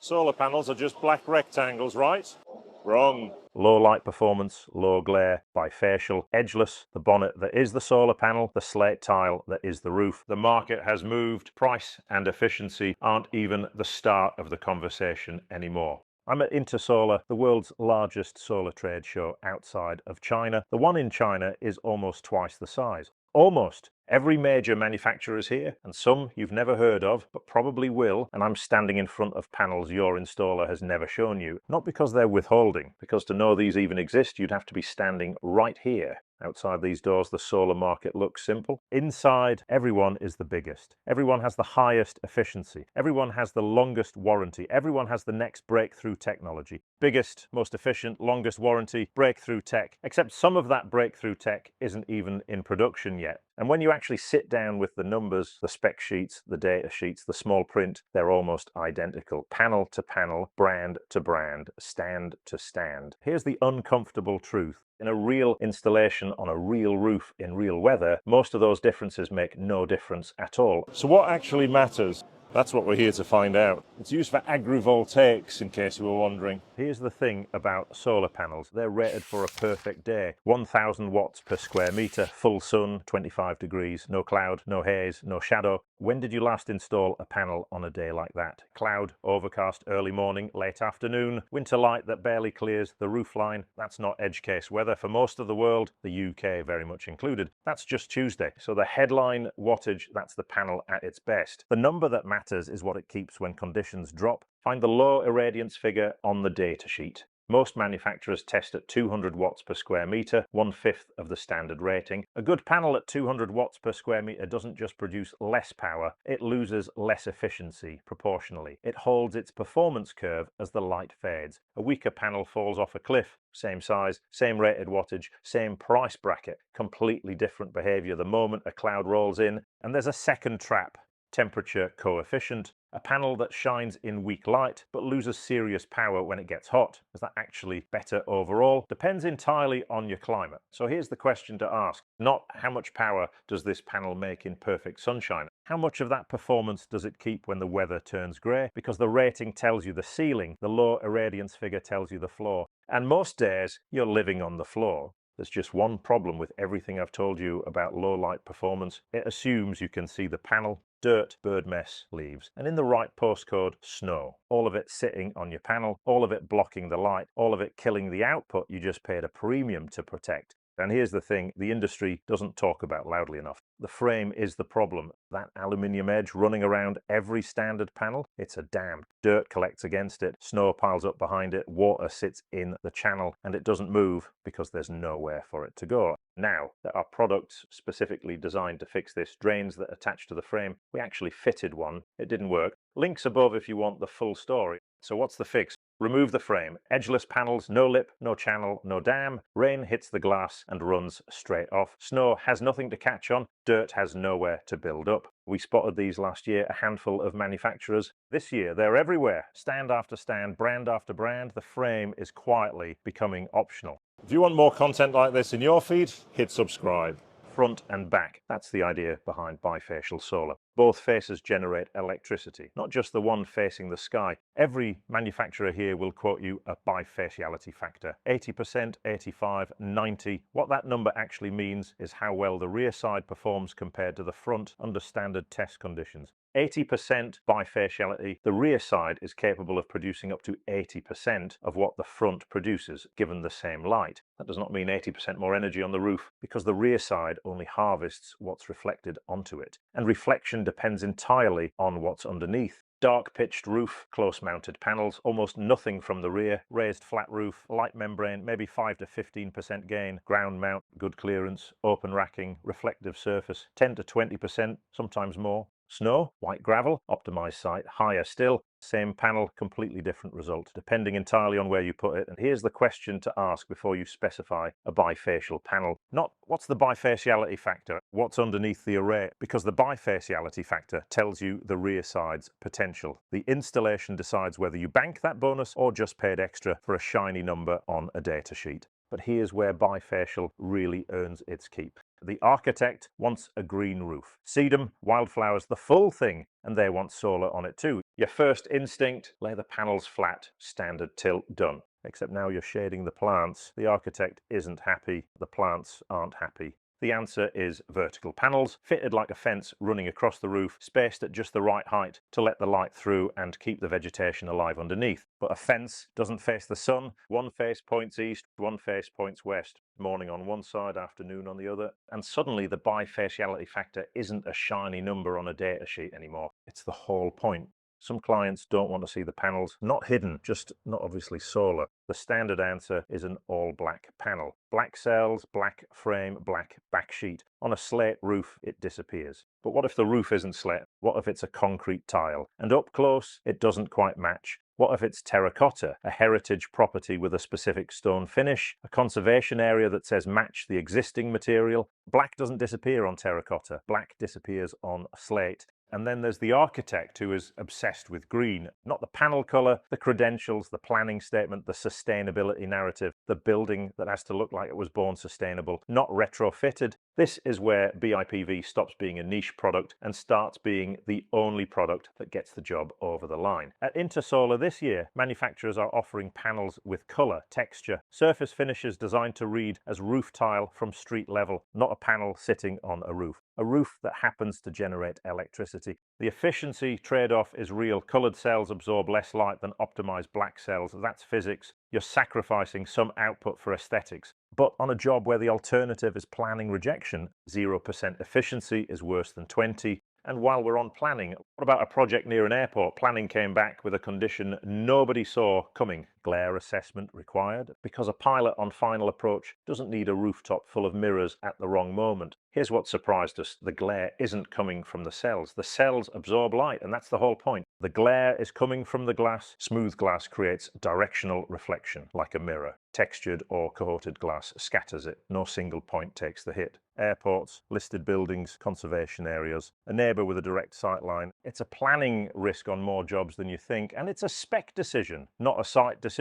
Solar panels are just black rectangles, right? Wrong. Low light performance, low glare, bifacial, edgeless, the bonnet that is the solar panel, the slate tile that is the roof. The market has moved. Price and efficiency aren't even the start of the conversation anymore. I'm at InterSolar, the world's largest solar trade show outside of China. The one in China is almost twice the size. Almost. Every major manufacturer is here, and some you've never heard of, but probably will, and I'm standing in front of panels your installer has never shown you. Not because they're withholding, because to know these even exist, you'd have to be standing right here. Outside these doors, the solar market looks simple. Inside, everyone is the biggest. Everyone has the highest efficiency. Everyone has the longest warranty. Everyone has the next breakthrough technology. Biggest, most efficient, longest warranty, breakthrough tech. Except some of that breakthrough tech isn't even in production yet. And when you actually sit down with the numbers, the spec sheets, the data sheets, the small print, they're almost identical. Panel to panel, brand to brand, stand to stand. Here's the uncomfortable truth. In a real installation on a real roof in real weather, most of those differences make no difference at all. So what actually matters? That's what we're here to find out. It's used for agrivoltaics, in case you were wondering. Here's the thing about solar panels. They're rated for a perfect day. 1000 watts per square meter, full sun, 25 degrees, no cloud, no haze, no shadow. When did you last install a panel on a day like that? Cloud, overcast, early morning, late afternoon, winter light that barely clears the roof line. That's not edge case weather for most of the world, the UK very much included. That's just Tuesday. So the headline wattage, that's the panel at its best. The number that matters is what it keeps when conditions drop. Find the low irradiance figure on the data sheet. Most manufacturers test at 200 watts per square meter, 1/5 of the standard rating. A good panel at 200 watts per square meter doesn't just produce less power, it loses less efficiency proportionally. It holds its performance curve as the light fades. A weaker panel falls off a cliff. Same size, same rated wattage, same price bracket. Completely different behavior the moment a cloud rolls in. And there's a second trap. Temperature coefficient. A panel that shines in weak light but loses serious power when it gets hot. Is that actually better overall? Depends entirely on your climate. So here's the question to ask. Not how much power does this panel make in perfect sunshine? How much of that performance does it keep when the weather turns grey? Because the rating tells you the ceiling, the low irradiance figure tells you the floor. And most days you're living on the floor. There's just one problem with everything I've told you about low light performance. It assumes you can see the panel. Dirt, bird mess, leaves, and in the right postcode, snow. All of it sitting on your panel, all of it blocking the light, all of it killing the output you just paid a premium to protect. And here's the thing the industry doesn't talk about loudly enough. The frame is the problem. That aluminium edge running around every standard panel, it's a dam. Dirt collects against it, snow piles up behind it, water sits in the channel, and it doesn't move because there's nowhere for it to go. Now, there are products specifically designed to fix this, drains that attach to the frame. We actually fitted one. It didn't work. Links above if you want the full story. So what's the fix? Remove the frame. Edgeless panels, no lip, no channel, no dam. Rain hits the glass and runs straight off. Snow has nothing to catch on. Dirt has nowhere to build up. We spotted these last year, a handful of manufacturers. This year, they're everywhere. Stand after stand, brand after brand. The frame is quietly becoming optional. If you want more content like this in your feed, hit subscribe. Front and back. That's the idea behind bifacial solar. Both faces generate electricity, not just the one facing the sky. Every manufacturer here will quote you a bifaciality factor. 80%, 85, 90. What that number actually means is how well the rear side performs compared to the front under standard test conditions. 80% bifaciality, the rear side is capable of producing up to 80% of what the front produces, given the same light. That does not mean 80% more energy on the roof, because the rear side only harvests what's reflected onto it. And reflection depends entirely on what's underneath. Dark pitched roof, close mounted panels, almost nothing from the rear, raised flat roof, light membrane, maybe 5 to 15% gain, ground mount, good clearance, open racking, reflective surface, 10 to 20%, sometimes more. Snow, white gravel, optimized site, higher still, same panel, completely different result, depending entirely on where you put it. And here's the question to ask before you specify a bifacial panel. Not what's the bifaciality factor, what's underneath the array, because the bifaciality factor tells you the rear side's potential. The installation decides whether you bank that bonus or just paid extra for a shiny number on a data sheet. But here's where bifacial really earns its keep. The architect wants a green roof. Sedum, wildflowers, the full thing, and they want solar on it too. Your first instinct, lay the panels flat, standard tilt, done. Except now you're shading the plants. The architect isn't happy, the plants aren't happy. The answer is vertical panels, fitted like a fence running across the roof, spaced at just the right height to let the light through and keep the vegetation alive underneath. But a fence doesn't face the sun. One face points east, one face points west. Morning on one side, afternoon on the other. And suddenly the bifaciality factor isn't a shiny number on a data sheet anymore. It's the whole point. Some clients don't want to see the panels, not hidden, just not obviously solar. The standard answer is an all-black panel. Black cells, black frame, black backsheet. On a slate roof, it disappears. But what if the roof isn't slate? What if it's a concrete tile? And up close, it doesn't quite match. What if it's terracotta, a heritage property with a specific stone finish, a conservation area that says match the existing material? Black doesn't disappear on terracotta. Black disappears on slate. And then there's the architect who is obsessed with green, not the panel color, the credentials, the planning statement, the sustainability narrative, the building that has to look like it was born sustainable, not retrofitted. This is where BIPV stops being a niche product and starts being the only product that gets the job over the line. At InterSolar this year, manufacturers are offering panels with color, texture, surface finishes designed to read as roof tile from street level, not a panel sitting on a roof. A roof that happens to generate electricity. The efficiency trade-off is real. Colored cells absorb less light than optimized black cells. That's physics. You're sacrificing some output for aesthetics. But on a job where the alternative is planning rejection, 0% efficiency is worse than 20. And while we're on planning, what about a project near an airport? Planning came back with a condition nobody saw coming. Glare assessment required, because a pilot on final approach doesn't need a rooftop full of mirrors at the wrong moment. Here's what surprised us. The glare isn't coming from the cells. The cells absorb light, and that's the whole point. The glare is coming from the glass. Smooth glass creates directional reflection, like a mirror. Textured or coated glass scatters it. No single point takes the hit. Airports, listed buildings, conservation areas, a neighbour with a direct sight line. It's a planning risk on more jobs than you think, and it's a spec decision, not a site decision.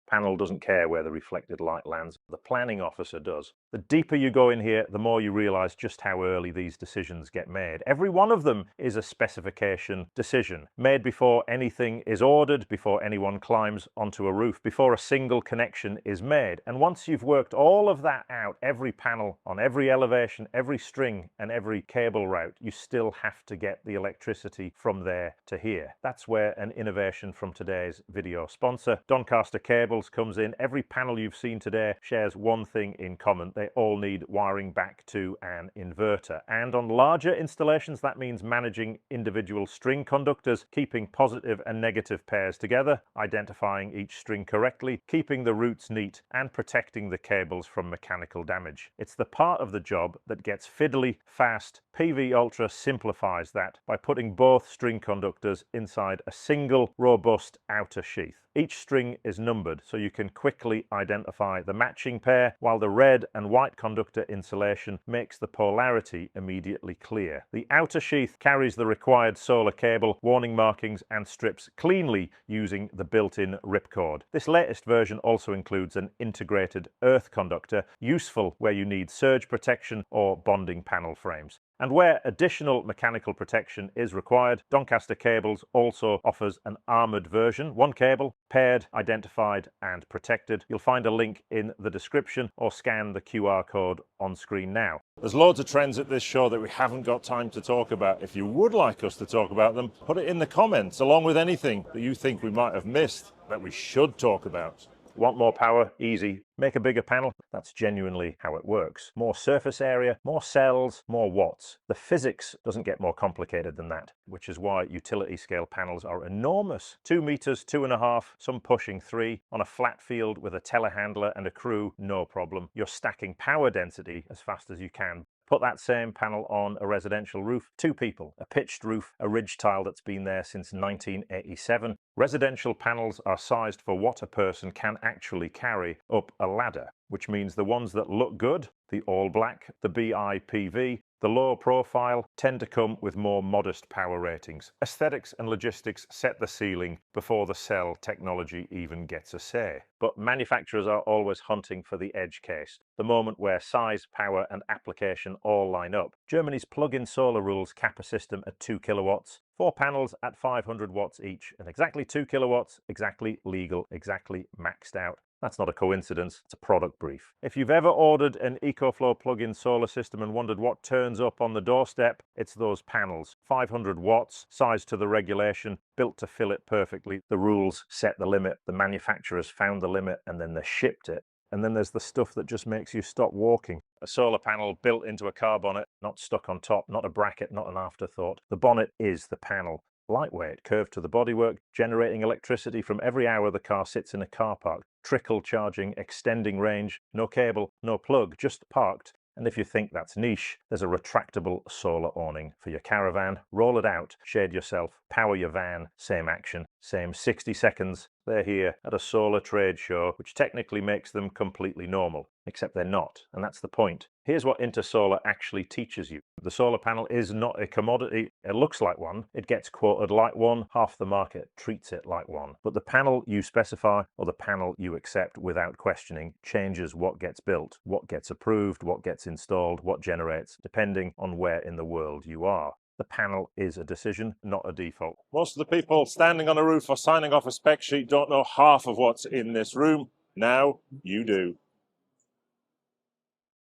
Panel doesn't care where the reflected light lands. The planning officer does. The deeper you go in here, the more you realize just how early these decisions get made. Every one of them is a specification decision, made before anything is ordered, before anyone climbs onto a roof, before a single connection is made. And once you've worked all of that out, every panel on every elevation, every string and every cable route, you still have to get the electricity from there to here. That's where an innovation from today's video sponsor, Doncaster Cables, comes in. Every panel you've seen today shares one thing in common. They all need wiring back to an inverter. And on larger installations, that means managing individual string conductors, keeping positive and negative pairs together, identifying each string correctly, keeping the routes neat, and protecting the cables from mechanical damage. It's the part of the job that gets fiddly fast. PV Ultra simplifies that by putting both string conductors inside a single robust outer sheath. Each string is numbered so you can quickly identify the matching pair, while the red and white conductor insulation makes the polarity immediately clear. The outer sheath carries the required solar cable, warning markings and strips cleanly using the built-in ripcord. This latest version also includes an integrated earth conductor, useful where you need surge protection or bonding panel frames. And where additional mechanical protection is required, Doncaster Cables also offers an armoured version, one cable, paired, identified and protected. You'll find a link in the description or scan the QR code on screen now. There's loads of trends at this show that we haven't got time to talk about. If you would like us to talk about them, put it in the comments along with anything that you think we might have missed that we should talk about. Want more power? Easy. Make a bigger panel? That's genuinely how it works. More surface area, more cells, more watts. The physics doesn't get more complicated than that, which is why utility scale panels are enormous. 2 meters, 2.5, some pushing 3. On a flat field with a telehandler and a crew, no problem. You're stacking power density as fast as you can. Put that same panel on a residential roof, 2 people, a pitched roof, a ridge tile that's been there since 1987. Residential panels are sized for what a person can actually carry up a ladder, which means the ones that look good, the all black, the BIPV, The low profile tend to come with more modest power ratings. Aesthetics and logistics set the ceiling before the cell technology even gets a say. But manufacturers are always hunting for the edge case, the moment where size, power and application all line up. Germany's plug-in solar rules cap a system at 2 kilowatts, 4 panels at 500 watts each, and exactly 2 kilowatts, exactly legal, exactly maxed out. That's not a coincidence, it's a product brief. If you've ever ordered an EcoFlow plug-in solar system and wondered what turns up on the doorstep, it's those panels. 500 watts, size to the regulation, built to fill it perfectly. The rules set the limit, the manufacturers found the limit, and then they shipped it. And then there's the stuff that just makes you stop walking. A solar panel built into a car bonnet, not stuck on top, not a bracket, not an afterthought. The bonnet is the panel. Lightweight, curved to the bodywork, generating electricity from every hour the car sits in a car park. Trickle charging, extending range, no cable, no plug, just parked. And if you think that's niche, there's a retractable solar awning for your caravan. Roll it out, shade yourself, power your van, same action, same 60 seconds. They're here at a solar trade show, which technically makes them completely normal, except they're not, and that's the point. Here's what InterSolar actually teaches you. The solar panel is not a commodity. It looks like one, it gets quoted like one, half the market treats it like one. But the panel you specify, or the panel you accept without questioning, changes what gets built, what gets approved, what gets installed, what generates, depending on where in the world you are. The panel is a decision, not a default. Most of the people standing on a roof or signing off a spec sheet don't know half of what's in this room. Now you do.